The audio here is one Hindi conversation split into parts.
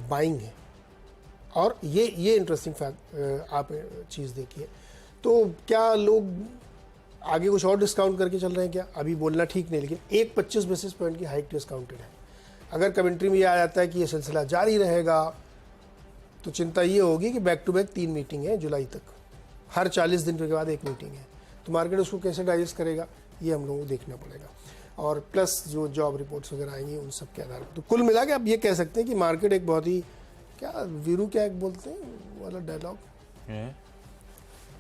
बाइंग है। और ये इंटरेस्टिंग फैक्ट आप चीज़ देखिए, तो क्या लोग आगे कुछ और डिस्काउंट करके चल रहे हैं क्या, अभी बोलना ठीक नहीं, लेकिन एक 25 बेसिस पॉइंट की हाइक डिस्काउंटेड है। अगर कमेंट्री में ये आ जाता है कि ये सिलसिला जारी रहेगा तो चिंता ये होगी कि बैक टू बैक 3 मीटिंग है जुलाई तक, हर 40 दिन के बाद एक मीटिंग है, तो मार्केट उसको कैसे डाइजेस्ट करेगा ये हम लोगों को देखना पड़ेगा। और प्लस जो जॉब रिपोर्ट्स वगैरह आएंगी उन सब के आधार पर, तो कुल मिला के आप ये कह सकते हैं कि मार्केट एक बहुत ही वीरू क्या एक बोलते हैं वाला डायलॉग,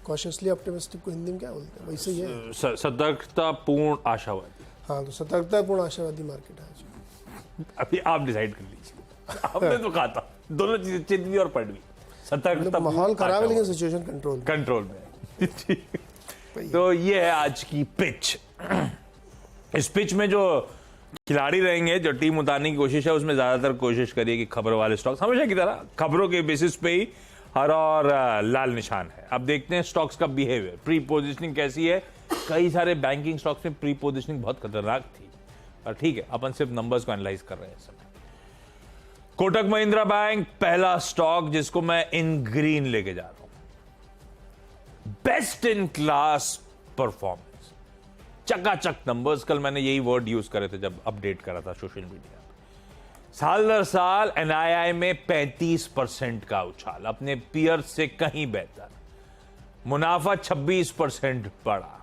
कॉशियसली ऑप्टिमिस्टिक को हिंदी में क्या बोलते हैं, वैसे ही है, सतर्कतापूर्ण आशावादी। हाँ, तो सतर्कतापूर्ण आशावादी मार्केट है आज। अभी आप डिसाइड कर लीजिए, आपने तो कहा था दोनों चीजें, चित भी और पढ़ भी। सतर्कता, माहौल खराब है लेकिन सिचुएशन कंट्रोल में है। तो ये है आज की पिच। इस पिच में जो खिलाड़ी रहेंगे, जो टीम उतारने की कोशिश है, उसमें ज्यादातर कोशिश करिए कि खबरों वाले स्टॉक्स, हमेशा की तरह खबरों के बेसिस पे ही हरा और लाल निशान है। अब देखते हैं स्टॉक्स का बिहेवियर, प्री पोजिशनिंग कैसी है। कई सारे बैंकिंग स्टॉक्स में प्री पोजिशनिंग बहुत खतरनाक थी, पर ठीक है, अपन सिर्फ नंबर्स को एनालाइज कर रहे हैं इस समय। कोटक महिंद्रा बैंक पहला स्टॉक जिसको मैं इन ग्रीन लेके जा रहा हूं। बेस्ट इन क्लास परफॉर्मेंस, चकाचक नंबर्स। कल मैंने यही वर्ड यूज करे थे जब अपडेट करा था सोशल मीडिया। साल दर साल एनआईआई में 35% का उछाल, अपने पीयर से कहीं बेहतर। मुनाफा 26% बढ़ा।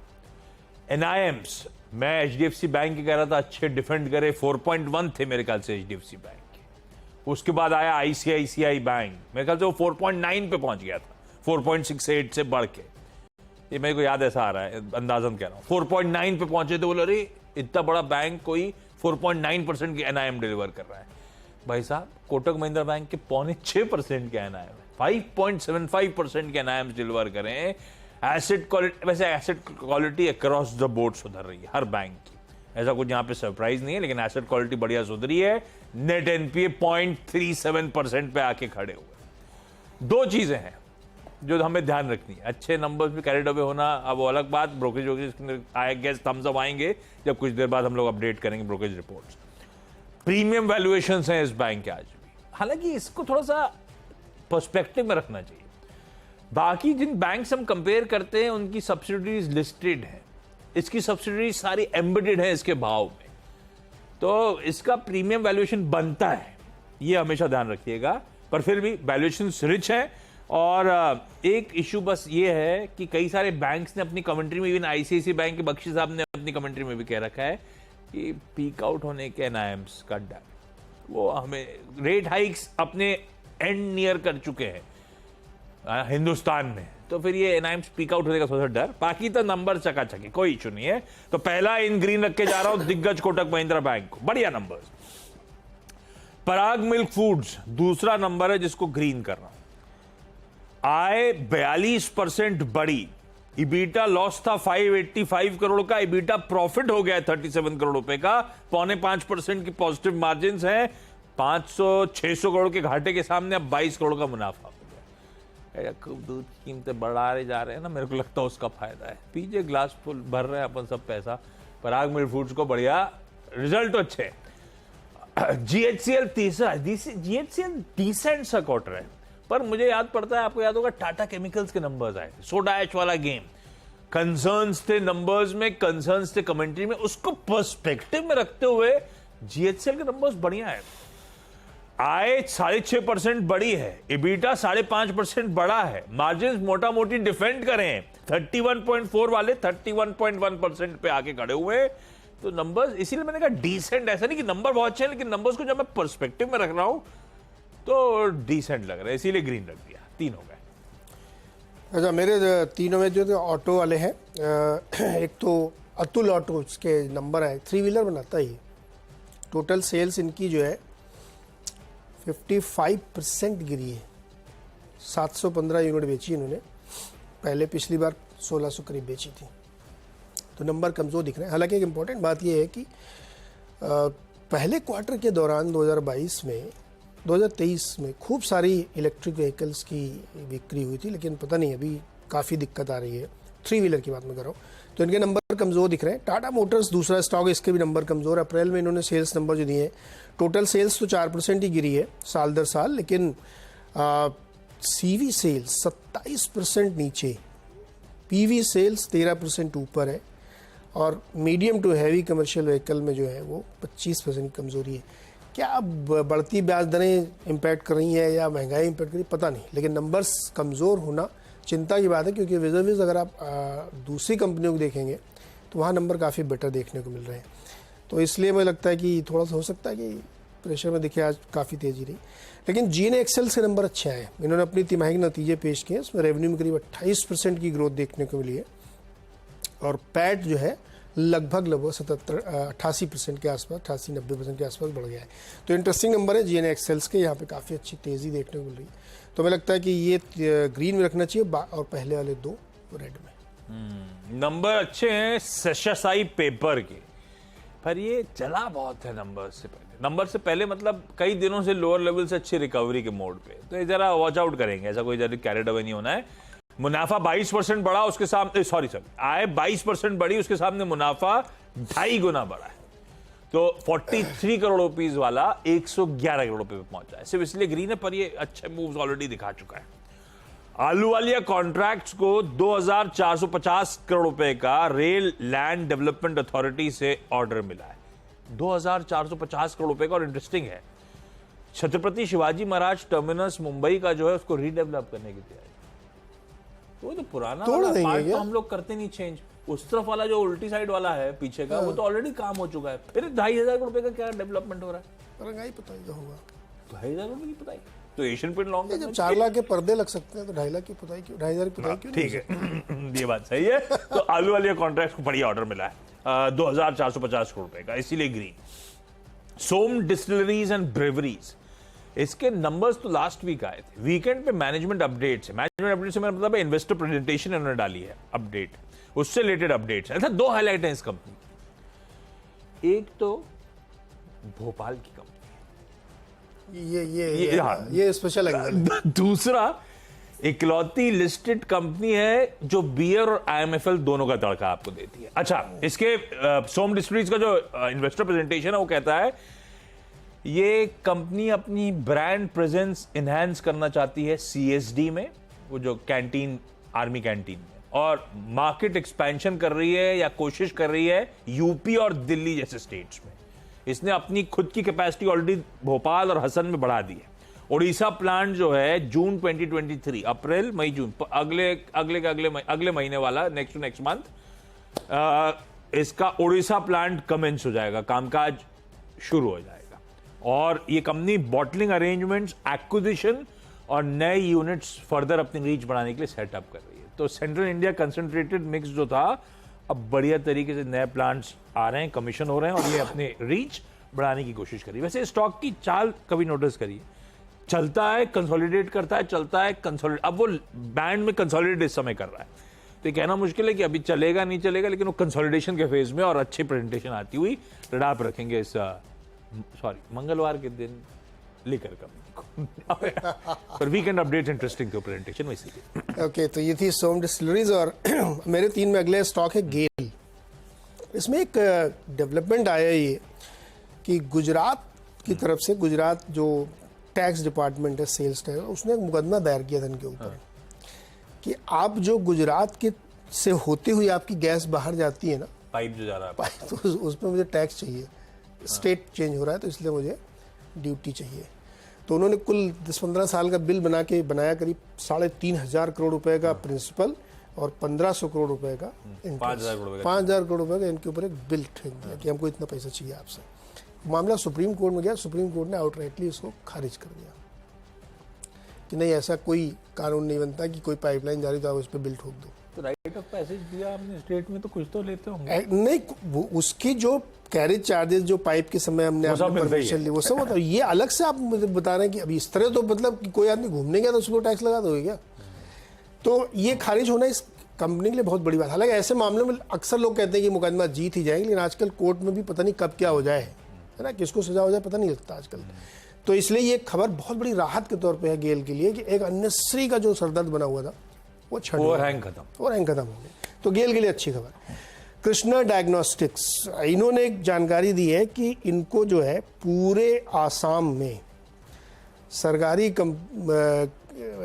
एनआईएम्स, मैं एचडीएफसी बैंक की कह रहा था अच्छे डिफेंड करे, 4.1 थे मेरे ख्याल से एचडीएफसी बैंक के। उसके बाद आया आईसीआईसीआई बैंक, मेरे ख्याल से वो 4.9 पे पहुंच गया था, 4.68 से बढ़ के। ये मेरे को याद ऐसा आ रहा है, अंदाजन कह रहा हूं। 4.9 पे पहुंचे तो बोले अरे इतना बड़ा बैंक कोई 4.9% के एनआईएम डिलीवर कर रहा है। भाई साहब, कोटक महिंद्रा बैंक के 5.6% के एनआईएम है, 5.75% के एनआईएम डिलीवर करें। एसेट क्वालिटी, वैसे asset quality across the board सुधर रही है हर बैंक की, ऐसा कुछ यहां पे सरप्राइज नहीं है, लेकिन एसेट क्वालिटी बढ़िया सुधरी है। नेट एनपीए 0.37% पे आके खड़े हुए। दो चीजें हैं जो हमें ध्यान रखनी है, अच्छे नंबर्स में कैरिड अवे होना अब वो अलग बात, brokerage I guess thumbs up आएंगे जब कुछ देर बाद हम लोग अपडेट करेंगे ब्रोकरेज रिपोर्ट्स। प्रीमियम वैल्यूएशंस हैं इस बैंक के आज भी, हालांकि इसको थोड़ा सा पर्सपेक्टिव में रखना चाहिए। बाकी जिन बैंक से हम कंपेयर करते हैं उनकी सब्सिडीज लिस्टेड है, इसकी सब्सिडीज सारी एम्बेडेड है इसके भाव में, तो इसका प्रीमियम वैल्यूएशन बनता है, ये हमेशा ध्यान रखिएगा। पर फिर भी वैल्यूएशन रिच है। और एक इशू बस ये है कि कई सारे बैंक्स ने अपनी कमेंट्री में, इवन आईसीआईसीआई बैंक के बख्शी साहब ने अपनी कमेंट्री में भी कह रखा है कि पीक आउट होने के एनआईएम्स का डर, वो हमें रेट हाइक्स अपने एंड नियर कर चुके हैं हिंदुस्तान में, तो फिर ये एनआईएम्स पीक आउट होने का थोड़ा डर। बाकी तो नंबर चकाचक है, कोई इशू नहीं है। तो पहला इन ग्रीन रख के जा रहा हूं दिग्गज कोटक महिंद्रा बैंक को, बढ़िया नंबर्स। पराग मिल्क फूड्स दूसरा नंबर है जिसको ग्रीन कर रहा हूं। आय 42% बढ़ी, इबीटा लॉस था 585 करोड़ का, इबीटा प्रॉफिट हो गया 37 करोड़ रुपए का, 4.5% की पॉजिटिव मार्जिन है। 500-600 करोड़ के घाटे के सामने अब 22 करोड़ का मुनाफा हो गया। खूब दूध की कीमतें बढ़ाए जा रहे हैं ना, मेरे को लगता है उसका फायदा है। पीछे ग्लास फुल भर रहे हैं अपन सब पैसा। पराग मिल्क फूड्स को बढ़िया रिजल्ट तो अच्छे। जीएचसीएल तीसरा, जीएचसीएल डिसेंट सा क्वार्टर है, पर मुझे याद पड़ता है, आपको याद होगा टाटा केमिकल्स के नंबर्स आए थे, सोडा एच वाला गेम, कंसर्न्स थे नंबर्स में, कंसर्न्स थे कमेंट्री में, उसको पर्सपेक्टिव में रखते हुए जीएचसीएल के नंबर्स बढ़िया है। आय 6.5% बढ़ी है, इबीटा 5.5% बढ़ा है, मार्जिन मोटा मोटी डिफेंड करें, 31.4 वाले 31.1% पे आके खड़े हुए। तो नंबर्स, इसीलिए मैंने कहा डिसेंट, ऐसा नहीं कि नंबर बहुत अच्छे हैं, लेकिन नंबर्स को जब मैं पर्सपेक्टिव में रख रहा हूं तो डिसेंट लग रहा है, इसीलिए ग्रीन रख दिया। 3 हो गए। अच्छा, मेरे तीनों में जो ऑटो वाले हैं, एक तो अतुल ऑटो के नंबर है, 3 व्हीलर बनाता ही। टोटल सेल्स इनकी जो है 55% गिरी है, 715 यूनिट बेची इन्होंने, पहले पिछली बार 1600 करीब बेची थी, तो नंबर कमज़ोर दिख रहे हैं। हालांकि एक इम्पॉर्टेंट बात यह है कि पहले क्वार्टर के दौरान 2023 में खूब सारी इलेक्ट्रिक व्हीकल्स की बिक्री हुई थी, लेकिन पता नहीं अभी काफ़ी दिक्कत आ रही है 3 व्हीलर की बात मैं कर रहा हूँ, तो इनके नंबर कमज़ोर दिख रहे हैं। टाटा मोटर्स दूसरा स्टॉक है, इसके भी नंबर कमज़ोर। अप्रैल में इन्होंने सेल्स नंबर जो दिए हैं, टोटल सेल्स तो 4% ही गिरी है साल दर साल, लेकिन CV सेल्स 27% नीचे, PV सेल्स 13% ऊपर है, और medium to heavy commercial vehicle में जो है वो 25% कमज़ोरी है। क्या अब बढ़ती ब्याज दरें इम्पैक्ट कर रही हैं या महंगाई इम्पैक्ट कर रही है, पता नहीं, लेकिन नंबर्स कमज़ोर होना चिंता की बात है, क्योंकि विज़ अगर आप दूसरी कंपनियों को देखेंगे तो वहाँ नंबर काफ़ी बेटर देखने को मिल रहे हैं। तो इसलिए मुझे लगता है कि थोड़ा सा हो सकता है कि प्रेशर में देखिए आज काफ़ी तेज़ी रही, लेकिन GNA एक्सेल से नंबर अच्छे आए। इन्होंने अपनी तिमाही के नतीजे पेश किए, इसमें रेवेन्यू में करीब 28% की ग्रोथ देखने को मिली है, और पैट जो है लगभग 88% के आसपास, 88-90% के आसपास बढ़ गया है। तो इंटरेस्टिंग नंबर है GNA एक्सेल्स के, यहाँ पे काफ़ी अच्छी तेज़ी देखने को मिल रही है। तो मुझे लगता है कि ये ग्रीन में रखना चाहिए, और पहले वाले 2 रेड में। नंबर अच्छे हैं सेशासाई पेपर के, पर ये चला बहुत है नंबर से पहले मतलब कई दिनों से लोअर लेवल से अच्छी रिकवरी के मोड पे, तो ये जरा वॉच आउट करेंगे, ऐसा कोई जरा कैरिड अवे नहीं होना है। मुनाफा 22% बढ़ा, उसके सामने आय 22% बढ़ी, उसके सामने मुनाफा 2.5 गुना बढ़ा है, तो 43 करोड़ रुपीस वाला 111 करोड़ रुपए पे पहुंचा है। सिर्फ इसलिए ग्रीन है, पर ये अच्छे मूव्स ऑलरेडी दिखा चुका है। आलूवालिया कॉन्ट्रैक्ट्स को 2450 करोड़ रुपए का रेल लैंड डेवलपमेंट अथॉरिटी से ऑर्डर मिला है, 2450 करोड़ रुपए का। और इंटरेस्टिंग है, छत्रपति शिवाजी महाराज टर्मिनस मुंबई का जो है उसको रीडेवलप करने की तैयारी, वो तो पुराना वाला पार्ट तो हम लोग करते नहीं चेंज, उस तरफ वाला जो उल्टी साइड वाला है पीछे का, वो तो ऑलरेडी काम हो चुका है, फिर 2500 करोड़ रुपए का क्या डेवलपमेंट हो रहा है? महंगाई पता ही होगा, 2500 करोड़ की पताई तो एशियन पेंट लॉन्ग जब 4 लाख के पर्दे लग सकते हैं तो 2.5 लाख की पुताई क्यों, 2.5 की पुताई क्यों? ठीक है ये बात सही है। तो आलू वाले कॉन्ट्रैक्ट को बढ़िया ऑर्डर मिला है 2450 करोड़ रुपए का, इसीलिए green. Som Distilleries and Breweries, इसके नंबर्स तो लास्ट वीक आए थे, वीकेंड पे मैनेजमेंट अपडेट्स है। मैनेजमेंट अपडेट से मेरा मतलब है इन्वेस्टर प्रेजेंटेशन इन्होंने डाली है अपडेट, उससे रिलेटेड अपडेट्स। ऐसा 2 हाईलाइट है इस कंपनी, एक तो भोपाल की कंपनी, ये स्पेशल है। दूसरा इकलौती लिस्टेड कंपनी है जो बियर और IMFL दोनों का तड़का आपको देती है। अच्छा, इसके सोम डिस्टिलरीज का जो इन्वेस्टर प्रेजेंटेशन है वो कहता है ये कंपनी अपनी ब्रांड प्रेजेंस इनहैंस करना चाहती है CSD में, वो जो कैंटीन, आर्मी कैंटीन में, और मार्केट एक्सपेंशन कर रही है या कोशिश कर रही है यूपी और दिल्ली जैसे स्टेट्स में। इसने अपनी खुद की कैपेसिटी ऑलरेडी भोपाल और हसन में बढ़ा दी है। उड़ीसा प्लांट जो है जून 2023, अप्रैल मई जून, अगले महीने वाला, नेक्स्ट टू नेक्स्ट मंथ इसका उड़ीसा प्लांट कमेंस हो जाएगा, कामकाज शुरू हो जाएगा। और ये कंपनी बॉटलिंग अरेंजमेंट्स, एक्विजिशन और नए यूनिट्स फर्दर अपनी रीच बढ़ाने के लिए सेटअप कर रही है। तो सेंट्रल इंडिया कंसंट्रेटेड मिक्स जो था, अब बढ़िया तरीके से नए प्लांट्स आ रहे हैं, कमीशन हो रहे हैं, और ये अपने रीच बढ़ाने की कोशिश कर रही है। वैसे स्टॉक की चाल कभी नोटिस करिए, चलता है कंसोलिडेट करता है, चलता है कंसोलिडेट, अब वो बैंड में कंसोलिडेट इस समय कर रहा है, तो ये कहना मुश्किल है कि अभी चलेगा नहीं चलेगा, लेकिन वो कंसोलिडेशन के फेज में और अच्छी प्रेजेंटेशन आती हुई रडाप रखेंगे इस मंगलवार के दिन लेकर कंपनी को। पर वीकेंड अपडेट्स इंटरेस्टिंग थे प्रेजेंटेशन में, इसीलिए। ओके, तो ये थी सोम डिस्टिलरीज। और मेरे 3 में अगले स्टॉक है गेल। इसमें एक डेवलपमेंट आया ये कि गुजरात की तरफ से, गुजरात जो टैक्स डिपार्टमेंट है, सेल्स टैक्स, उसने एक मुकदमा दायर किया था इनके ऊपर कि आप जो गुजरात के से होते हुए आपकी गैस बाहर जाती है ना, पाइप जो जा रहा है, पाइप, तो उसमें मुझे टैक्स चाहिए, स्टेट चेंज हो रहा है तो इसलिए मुझे ड्यूटी चाहिए। तो उन्होंने कुल 10-15 साल का बिल बनाया, करीब 3,500 करोड़ रुपए का प्रिंसिपल और 1,500 करोड़ रुपए का इंटरेस्ट, 5,000 करोड़ रुपए का इनके ऊपर एक बिल ठेक दिया कि हमको इतना पैसा चाहिए आपसे। मामला सुप्रीम कोर्ट में गया, सुप्रीम कोर्ट ने आउटराइटली इसको खारिज कर दिया कि नहीं, ऐसा कोई कानून नहीं बनता कि कोई पाइपलाइन जारी तो आप उस पर बिल ठोक दो। तो राइट ऑफ पैसेज दिया आपने स्टेट में, तो कुछ तो लेते होंगे। नहीं, उसकी जो कैरेज चार्जेस जो पाइप के समय हमने परमिशन ली, वो सब होता है। ये अलग से आप मुझे बता रहे हैं कि अभी इस तरह, तो मतलब कि कोई आदमी घूमने गया तो उसको टैक्स लगा दोगे क्या? तो ये खारिज होना इस कंपनी के लिए बहुत बड़ी बात। हालांकि ऐसे मामलों में अक्सर लोग कहते हैं कि मुकदमा जीत ही जाएगी, लेकिन आजकल कोर्ट में भी पता नहीं कब क्या हो जाए, है ना, किसको सजा हो जाए पता नहीं लगता आजकल। तो इसलिए ये खबर बहुत बड़ी राहत के तौर पे है गेल के लिए कि एक अननेसेसरी का जो सरदर्द बना हुआ था वो हैंग खत्म हो गया। तो गेल के लिए अच्छी खबर। कृष्णा डायग्नोस्टिक्स, इन्होंने एक जानकारी दी है कि इनको जो है पूरे आसाम में सरकारी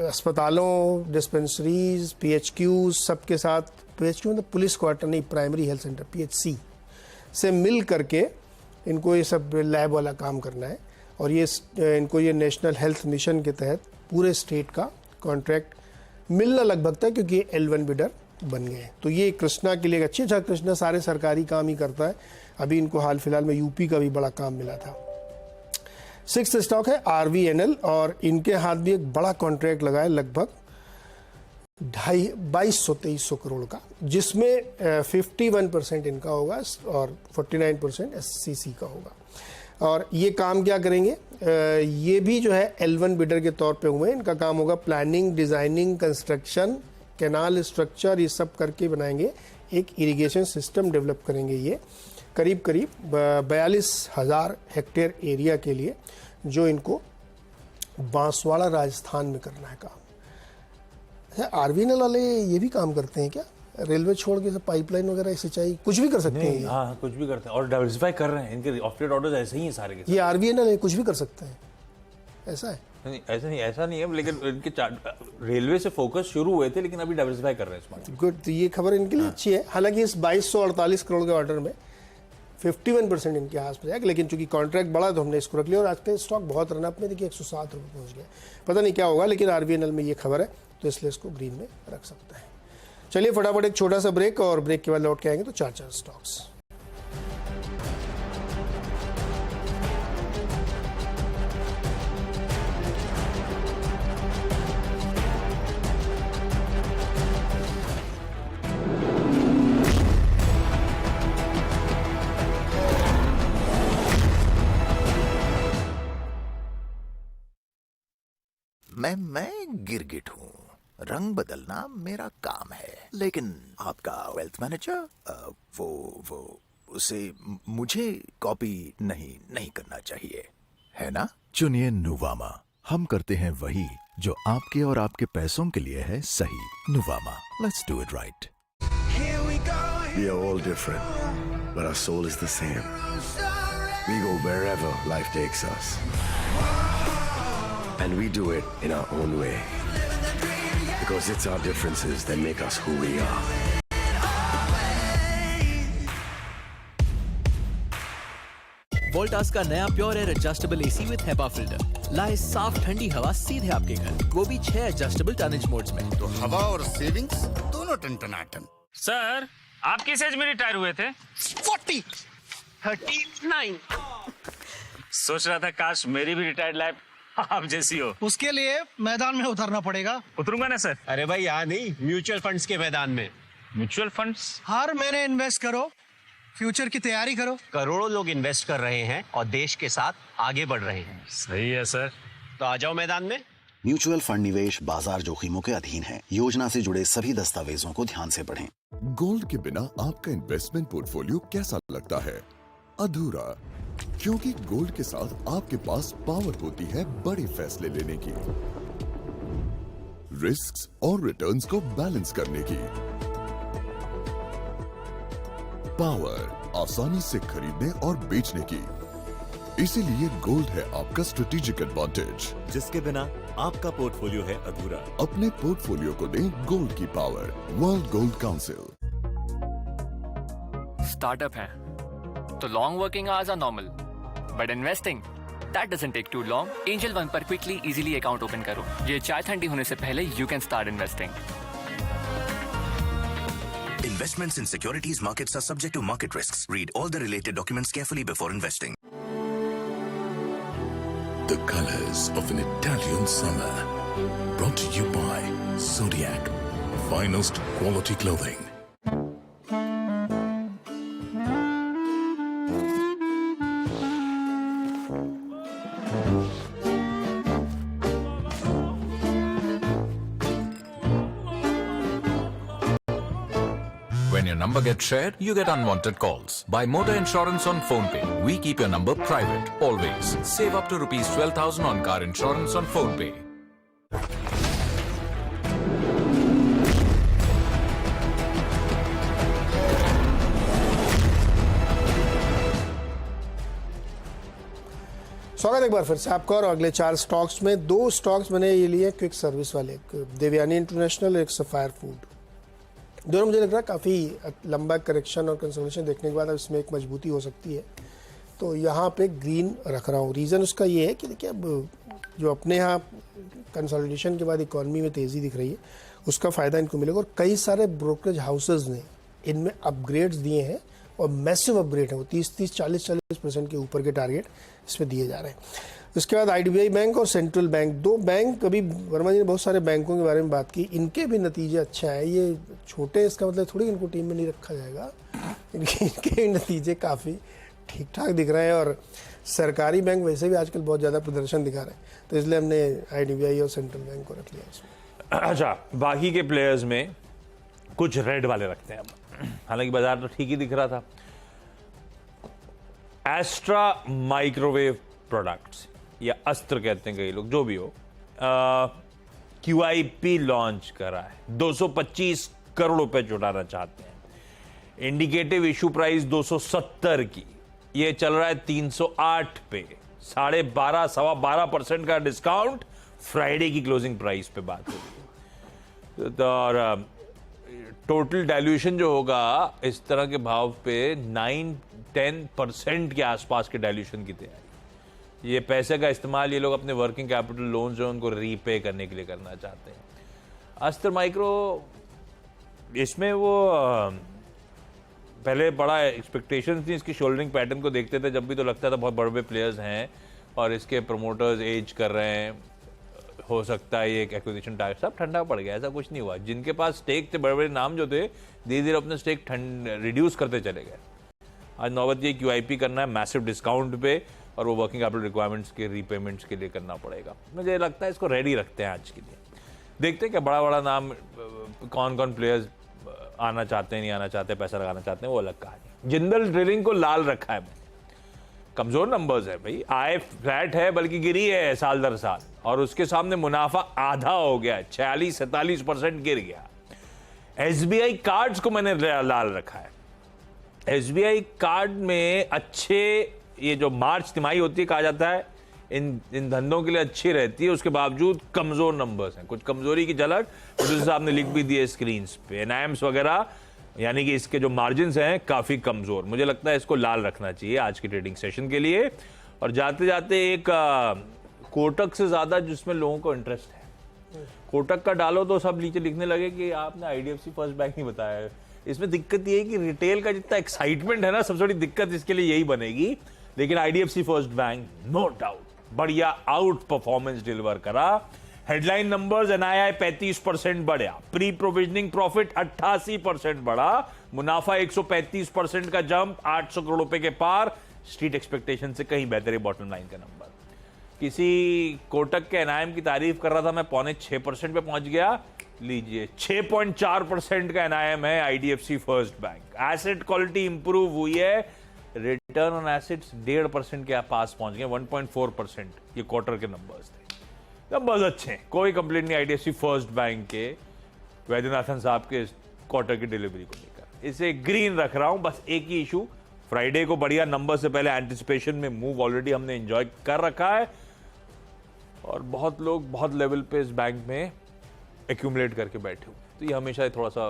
अस्पतालों, डिस्पेंसरीज, पीएचक्यू सबके साथ, पीएचक्यू मतलब पुलिस क्वार्टर नहीं, प्राइमरी हेल्थ सेंटर पीएचसी से मिल करके इनको ये सब लैब वाला काम करना है। और ये इनको ये नेशनल हेल्थ मिशन के तहत पूरे स्टेट का कॉन्ट्रैक्ट मिलना लगभग था, क्योंकि ये L1 बिडर बन गए हैं। तो ये कृष्णा के लिए अच्छी। अच्छा, कृष्णा सारे सरकारी काम ही करता है। अभी इनको हाल फिलहाल में यूपी का भी बड़ा काम मिला था। 6th स्टॉक है RVNL, और इनके हाथ भी एक बड़ा कॉन्ट्रैक्ट लगा है लगभग 2200-2300 करोड़ का, जिसमें 51% इनका होगा और 49% SCC का होगा। और ये काम क्या करेंगे, ये भी जो है L1 बिडर के तौर पे हुए। इनका काम होगा planning, designing, construction, canal structure, ये सब करके बनाएंगे। एक इरिगेशन सिस्टम डेवलप करेंगे। ये करीब 42,000 हेक्टेयर एरिया के लिए, जो इनको बांसवाड़ा राजस्थान में करना है काम। RVNL वाले ये भी काम करते हैं क्या? रेलवे छोड़ के पाइपलाइन वगैरह, सिंचाई, कुछ भी कर सकते हैं? हाँ, कुछ भी करते हैं और डाइवर्सिफाई कर रहे हैं। इनके ऑफटेड ऑर्डर्स ऐसे ही हैं सारे के। ये RVNL है, कुछ भी कर सकते हैं, ऐसा है? नहीं, ऐसा नहीं है, लेकिन इनके रेलवे से फोकस शुरू हुए थे, लेकिन अभी डाइवर्सिफाई कर रहे हैं इसमें। गुड, तो ये खबर इनके लिए अच्छी है। हालांकि इस 2248 करोड़ के ऑर्डर में 51% इनके हाथ में जाएगा, लेकिन चूंकि कॉन्ट्रैक्ट बड़ा तो हमने इसको रख लिया। और आज का स्टॉक बहुत रनअप में, देखिए 107 रुपये पहुंच गया। पता नहीं क्या होगा, लेकिन RVNL में ये खबर है, तो इसलिए इसको ग्रीन में रख सकते हैं। चलिए फटाफट एक छोटा सा ब्रेक, और ब्रेक के बाद लौट के आएंगे तो 4 स्टॉक्स। मैं गिरगिट हूँ, रंग बदलना मेरा काम है, लेकिन आपका वेल्थ मैनेजर वो उसे मुझे कॉपी नहीं करना चाहिए, है ना? चुनिए नुवामा। हम करते हैं वही जो आपके और आपके पैसों के लिए है सही। Nuvama, let's do it right. We are all different, but our soul is the same. We go wherever life takes us. And we do it in our own way. Because it's our differences that make us who we are. Voltas का नया pure air adjustable AC with HEPA filter लाए साफ ठंडी हवा सीधे आपके घर, वो भी 6 एडजस्टेबल टनेज मोड्स में। तो हवा और सेविंग्स दोनों टन-टनाटन। सर, आप किस एज में रिटायर हुए थे? 39। सोच रहा था काश मेरी भी रिटायर्ड लाइफ आप जैसी हो। उसके लिए मैदान में उतरना पड़ेगा। उतरूंगा ना सर। अरे भाई यहाँ नहीं, म्यूचुअल फंड्स के मैदान में। Mutual funds? हर महीने इन्वेस्ट करो, फ्यूचर की तैयारी करो। करोड़ों लोग इन्वेस्ट कर रहे हैं और देश के साथ आगे बढ़ रहे हैं। सही है सर। तो आ जाओ मैदान में। म्यूचुअल फंड निवेश बाजार जोखिमों के अधीन है। योजना से जुड़े सभी दस्तावेजों को ध्यान से पढ़ें। गोल्ड के बिना आपका इन्वेस्टमेंट पोर्टफोलियो कैसा लगता है? अधूरा। क्योंकि गोल्ड के साथ आपके पास पावर होती है बड़े फैसले लेने की, रिस्क्स और रिटर्न्स को बैलेंस करने की, पावर आसानी से खरीदने और बेचने की। इसीलिए गोल्ड है आपका स्ट्रेटेजिक एडवांटेज, जिसके बिना आपका पोर्टफोलियो है अधूरा। अपने पोर्टफोलियो को दें गोल्ड की power. World gold council. Startup है तो long working hours are normal, but investing that doesn't take too long. Angel one पर क्विकली इजीली अकाउंट ओपन करो। ये चाय ठंडी होने से पहले you can start investing. Investments in securities markets are subject to market risks. Read all the related documents carefully before investing. The colors of an Italian summer. Brought to you by Zodiac. Finest quality clothing. When your number gets shared, you get unwanted calls. Buy motor insurance on PhonePe. We keep your number private, always. Save up to rupees 12,000 on car insurance on PhonePe. स्वागत है एक बार फिर से आपका। और अगले 4 स्टॉक्स में 2 स्टॉक्स मैंने ये लिए क्विक सर्विस वाले, एक देवयानी इंटरनेशनल, एक सफायर फूड। दोनों मुझे लग रहा है काफ़ी लंबा करेक्शन और कंसोलिडेशन देखने के बाद अब इसमें एक मजबूती हो सकती है, तो यहाँ पे ग्रीन रख रहा हूँ। रीज़न उसका ये है कि देखिए अब जो अपने यहाँ कंसोलिडेशन के बाद इकॉनमी में तेज़ी दिख रही है उसका फ़ायदा इनको मिलेगा। और कई सारे ब्रोकरेज हाउसेज ने इनमें अपग्रेड्स दिए हैं और मैसिव अपग्रेड है, वो 30-30, 40-40% के ऊपर के टारगेट इसमें दिए जा रहे हैं। उसके बाद IDBI बैंक और सेंट्रल बैंक, 2 बैंक, अभी वर्मा जी ने बहुत सारे बैंकों के बारे में बात की, इनके भी नतीजे अच्छे आए। ये छोटे, इसका मतलब थोड़ी इनको टीम में नहीं रखा जाएगा, इनके नतीजे काफ़ी ठीक ठाक दिख रहे हैं। और सरकारी बैंक वैसे भी आजकल बहुत ज़्यादा प्रदर्शन दिखा रहे हैं, तो इसलिए हमने IDBI और सेंट्रल बैंक को रख लिया इसमें। अच्छा, बाकी के प्लेयर्स में कुछ रेड वाले रखते हैं अब, हालांकि बाजार तो ठीक ही दिख रहा था। एस्ट्रा माइक्रोवेव प्रोडक्ट्स या अस्त्र कहते हैं कई लोग, जो भी हो, QIP लॉन्च करा है, 225 करोड़ रुपए जुटाना चाहते हैं। इंडिकेटिव इशू प्राइस 270 की, ये चल रहा है 308 पे, 12.5-12% का डिस्काउंट। फ्राइडे की क्लोजिंग प्राइस पे बात हो रही है। और टोटल डाइल्यूशन जो होगा इस तरह के भाव पे 9-10% के आसपास के डाइल्यूशन की तैयारी। ये पैसे का इस्तेमाल ये लोग अपने वर्किंग कैपिटल लोन जो उनको रीपे करने के लिए करना चाहते हैं। अस्त्र माइक्रो, इसमें वो पहले बड़ा एक्सपेक्टेशन थी इसकी, शोल्डरिंग पैटर्न को देखते थे जब भी तो लगता था बहुत बड़े बड़े प्लेयर्स हैं और इसके प्रमोटर्स एज कर रहे हैं, हो सकता है ये एक एक्विजिशन टारगेट। सब ठंडा पड़ गया, ऐसा कुछ नहीं हुआ। जिनके पास स्टेक थे, बड़े बड़े नाम जो थे, धीरे धीरे अपने स्टेक रिड्यूस करते चले गए। आज नौबत ये QIP करना है मैसिव डिस्काउंट पे, और वो वर्किंग कैपिटल रिक्वायरमेंट्स के रीपेमेंट्स के लिए करना पड़ेगा। मुझे लगता है इसको रेडी रखते हैं आज के लिए। देखते हैं क्या बड़ा बड़ा नाम, कौन कौन प्लेयर्स आना चाहते हैं, नहीं आना चाहते, पैसा लगाना चाहते हैं, वो अलग कहानी। जिंदल ड्रिलिंग को लाल रखा है, कमजोर नंबर्स है भाई, आय फ्लैट है बल्कि गिरी है साल दर साल, और उसके सामने मुनाफा आधा हो गया, 46-47% गिर गया। SBI कार्ड्स को मैंने लाल रखा है। SBI कार्ड में अच्छे, ये जो मार्च तिमाही होती है कहा जाता है, इन धंधों के लिए अच्छी रहती है, उसके बावजूद कमजोर नंबर्स हैं। कुछ कमजोरी की झलक प्रोड्यूसर साहब ने लिख भी दी है स्क्रीन पे। NIMs वगैरह, यानी कि इसके जो मार्जिन्स हैं काफी कमजोर। मुझे लगता है इसको लाल रखना चाहिए आज की ट्रेडिंग सेशन के लिए। और जाते जाते एक कोटक से ज्यादा जिसमें लोगों को इंटरेस्ट है, कोटक का डालो तो सब नीचे लिखने लगे कि आपने IDFC फर्स्ट बैंक नहीं बताया। इसमें दिक्कत ये है कि रिटेल का जितना एक्साइटमेंट है ना, सबसे बड़ी दिक्कत इसके लिए यही बनेगी। लेकिन IDFC first bank no doubt बढ़िया आउट परफॉर्मेंस डिलीवर करा। हेडलाइन नंबर्स, NII 35% बढ़ा, प्री प्रोविजनिंग प्रॉफिट 88% बढ़ा, मुनाफा 135% का जंप, 800 करोड़ रुपए के पार, स्ट्रीट एक्सपेक्टेशन से कहीं बेहतर है बॉटम लाइन का नंबर। किसी कोटक के NIM की तारीफ कर रहा था मैं, 5.6% पे पहुंच गया। लीजिए 6.4% का NIM है IDFC first bank. Asset quality improve हुई है, रिटर्न ऑन एसेट्स 1.5% के पास पहुंच गए, 1.4%। ये क्वार्टर के नंबर्स थे, नंबर्स अच्छे हैं, कोई कंप्लेंट नहीं IDFC फर्स्ट बैंक के वैद्यनाथन साहब के क्वार्टर की डिलीवरी को लेकर। इसे ग्रीन रख रहा हूं, बस एक ही इशू, फ्राइडे को बढ़िया नंबर से पहले एंटिसिपेशन में मूव ऑलरेडी हमने एंजॉय कर रखा है, और बहुत लोग बहुत लेवल पे इस बैंक में एक्यूमुलेट करके बैठे हुए, तो ये हमेशा थोड़ा सा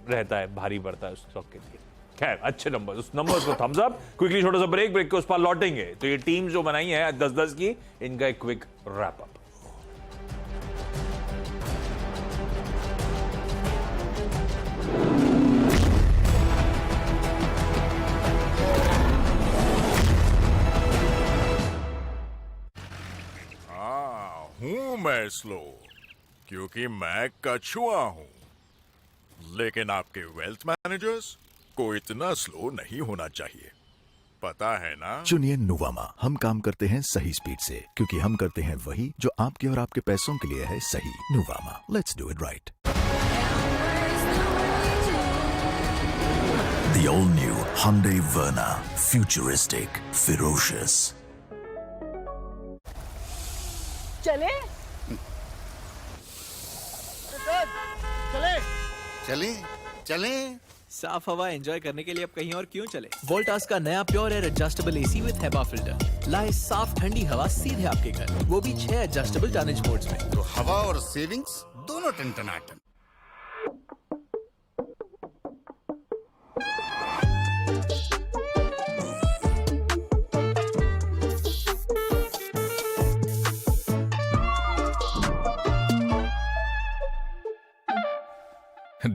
रहता है, भारी पड़ता है उस स्टॉक के लिए। खैर अच्छे नंबर, उस नंबर्स को थम्स अप। क्विकली छोटा सा ब्रेक के उस पर लौटेंगे तो ये टीम जो बनाई है 10-10 की, इनका एक क्विक रैप अप। हूं मैं स्लो क्योंकि मैं कछुआ हूं, लेकिन आपके वेल्थ मैनेजर्स को इतना स्लो नहीं होना चाहिए, पता है ना? चुनिए नुवामा। हम काम करते हैं सही स्पीड से, क्योंकि हम करते हैं वही जो आपके और आपके पैसों के लिए है सही। Nuvama, let's do it right. The all-new Hyundai Verna, futuristic, ferocious. चले चले चले चले साफ हवा एंजॉय करने के लिए अब कहीं और क्यों चले? वोल्टास का नया pure air adjustable AC with हेबा फिल्टर लाए साफ ठंडी हवा सीधे आपके घर, वो भी 6 एडजस्टेबल टनेज मोड्स में। तो हवा और सेविंग्स दोनों टन-टनाटन।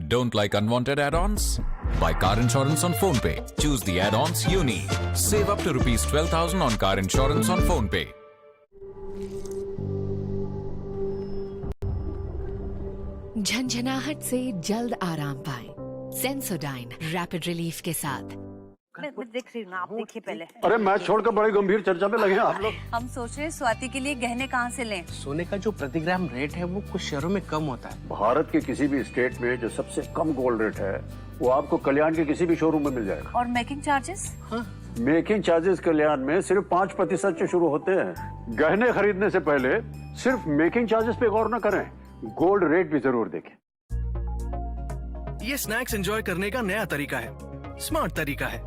Don't like unwanted add-ons? Buy car insurance on PhonePe. Choose the add-ons you need. Save up to rupees 12,000 on car insurance on PhonePe. झंझनाहट से जल्द आराम पाएं। सेंसोडाइन रैपिड रिलीफ के साथ। मैं देख रही हूँ ना, आप देखिए पहले। अरे मैच छोड़कर बड़ी गंभीर चर्चा में लगे हैं आप लोग। हम सोच रहे हैं स्वाति के लिए गहने कहाँ से लें? सोने का जो प्रति ग्राम रेट है वो कुछ शहरों में कम होता है। भारत के किसी भी स्टेट में जो सबसे कम गोल्ड रेट है वो आपको कल्याण के किसी भी शोरूम में मिल जाएगा। और मेकिंग चार्जेस? मेकिंग चार्जेस कल्याण में सिर्फ 5% से शुरू होते हैं। गहने खरीदने से पहले सिर्फ मेकिंग चार्जेस पे गौर न करें, गोल्ड रेट भी जरूर देखें। ये स्नैक्स एंजॉय करने का नया तरीका है, स्मार्ट तरीका है।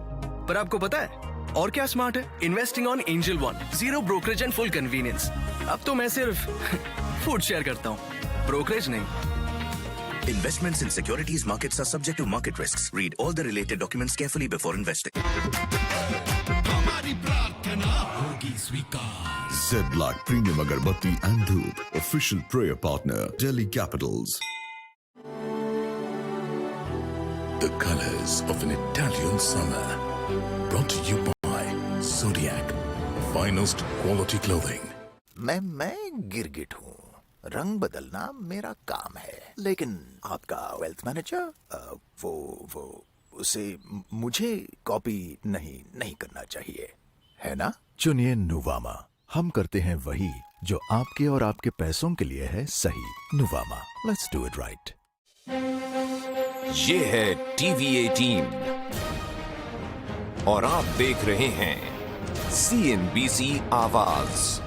पर आपको पता है और क्या स्मार्ट है? Investing on angel one, zero brokerage and full convenience. अब तो मैं सिर्फ फूड शेयर करता हूँ, ब्रोकरेज नहीं। Investments in securities markets are subject to market risks. Read all the related documents carefully before investing. Zedlac Premium Agarbatti and Dhoop, official prayer partner, Delhi Capitals. The colors of an Italian summer, brought to you by Zodiac, finest quality clothing. मैं गिरगिट हूँ, रंग बदलना मेरा काम है, लेकिन आपका वेल्थ मैनेजर वो उसे मुझे कॉपी नहीं करना चाहिए, है ना? चुनिए नुवामा, हम करते हैं वही जो आपके और आपके पैसों के लिए है सही। Nuvama, let's do it right. ये है TV18 और आप देख रहे हैं CNBC आवाज।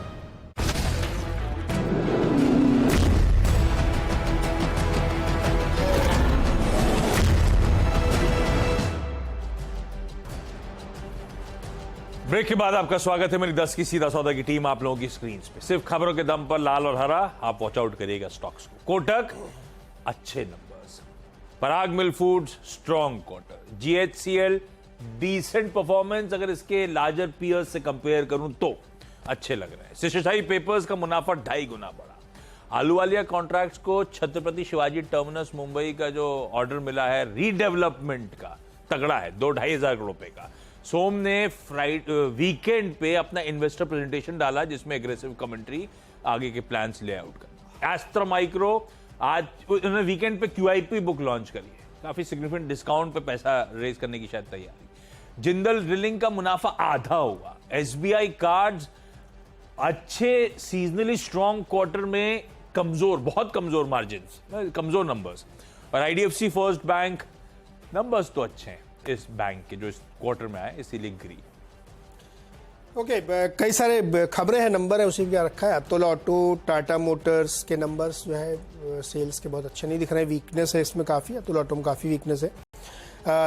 ब्रेक के बाद आपका स्वागत है। मेरी 10 की सीधा सौदा की टीम आप लोगों की स्क्रीन पे। सिर्फ खबरों के दम पर लाल और हरा आप वॉच आउट करिएगा स्टॉक्स को। कोटक अच्छे numbers, Parag milk foods strong quarter, GHCL decent performance अगर इसके लार्जर पीयर्स से कंपेयर करूं तो अच्छे लग रहे हैं। शेषशाही पेपर्स का मुनाफा 2.5 गुना बढ़ा। आलूवालिया कॉन्ट्रैक्ट्स को छत्रपति शिवाजी टर्मिनस मुंबई का जो ऑर्डर मिला है रीडेवलपमेंट का, तगड़ा है, 2-2.5 हजार करोड़ रुपए का। सोम ने वीकेंड पे अपना इन्वेस्टर प्रेजेंटेशन डाला जिसमें एग्रेसिव कमेंट्री, आगे के प्लान्स ले आउट करना। एस्ट्रा माइक्रो आज उन्होंने वीकेंड पे QIP बुक लॉन्च करी है, काफी सिग्निफिकेंट डिस्काउंट पे पैसा रेज करने की शायद तैयारी। जिंदल ड्रिलिंग का मुनाफा आधा हुआ। SBI कार्ड्स अच्छे सीजनली स्ट्रॉन्ग क्वार्टर में कमजोर, बहुत कमजोर मार्जिन, कमजोर नंबर्स। और IDFC फर्स्ट बैंक नंबर्स तो अच्छे हैं इस बैंक के जो इस क्वार्टर में आए, इसीलिए गिरी। ओके, कई सारे खबरें हैं, नंबर है उसी का रखा है। अतुल ऑटो, टाटा मोटर्स के नंबर्स जो है सेल्स के बहुत अच्छे नहीं दिख रहे हैं, वीकनेस है इसमें काफ़ी, अतुल ऑटो में काफ़ी वीकनेस है।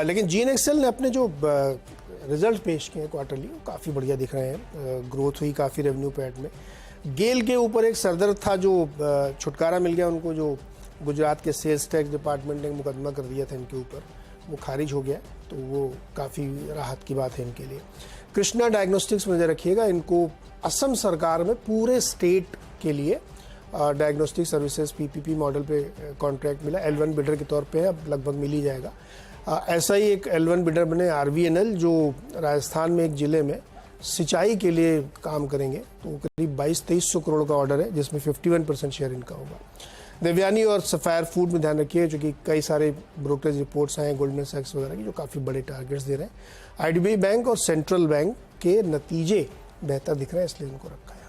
लेकिन GNXL ने अपने जो रिजल्ट पेश किए हैं क्वार्टरली वो काफ़ी बढ़िया दिख रहे हैं, ग्रोथ हुई काफ़ी रेवेन्यू पैड में। गेल के ऊपर एक सरदर्द था जो छुटकारा मिल गया उनको, जो गुजरात के सेल्स टैक्स डिपार्टमेंट ने मुकदमा कर दिया था इनके ऊपर, वो खारिज हो गया, तो वो काफ़ी राहत की बात है इनके लिए। कृष्णा डायग्नोस्टिक्स में नजर रखिएगा, इनको असम सरकार में पूरे स्टेट के लिए डायग्नोस्टिक सर्विसेज PPP मॉडल पे कॉन्ट्रैक्ट मिला, L1 बिडर के तौर पे है, अब लगभग मिल ही जाएगा। ऐसा ही एक L1 बिडर बने RVNL जो राजस्थान में एक ज़िले में सिंचाई के लिए काम करेंगे, तो करीब 2200-2300 करोड़ का ऑर्डर है जिसमें 51% शेयर इनका होगा। देवयानी और सफायर फूड में ध्यान रखिए, जो कि कई सारे ब्रोकरेज रिपोर्ट्स आए हैं गोल्डमैन सैक्स वगैरह की जो काफ़ी बड़े टारगेट्स दे रहे हैं। IDBI बैंक और सेंट्रल बैंक के नतीजे बेहतर दिख रहे हैं, इसलिए इनको रखा है।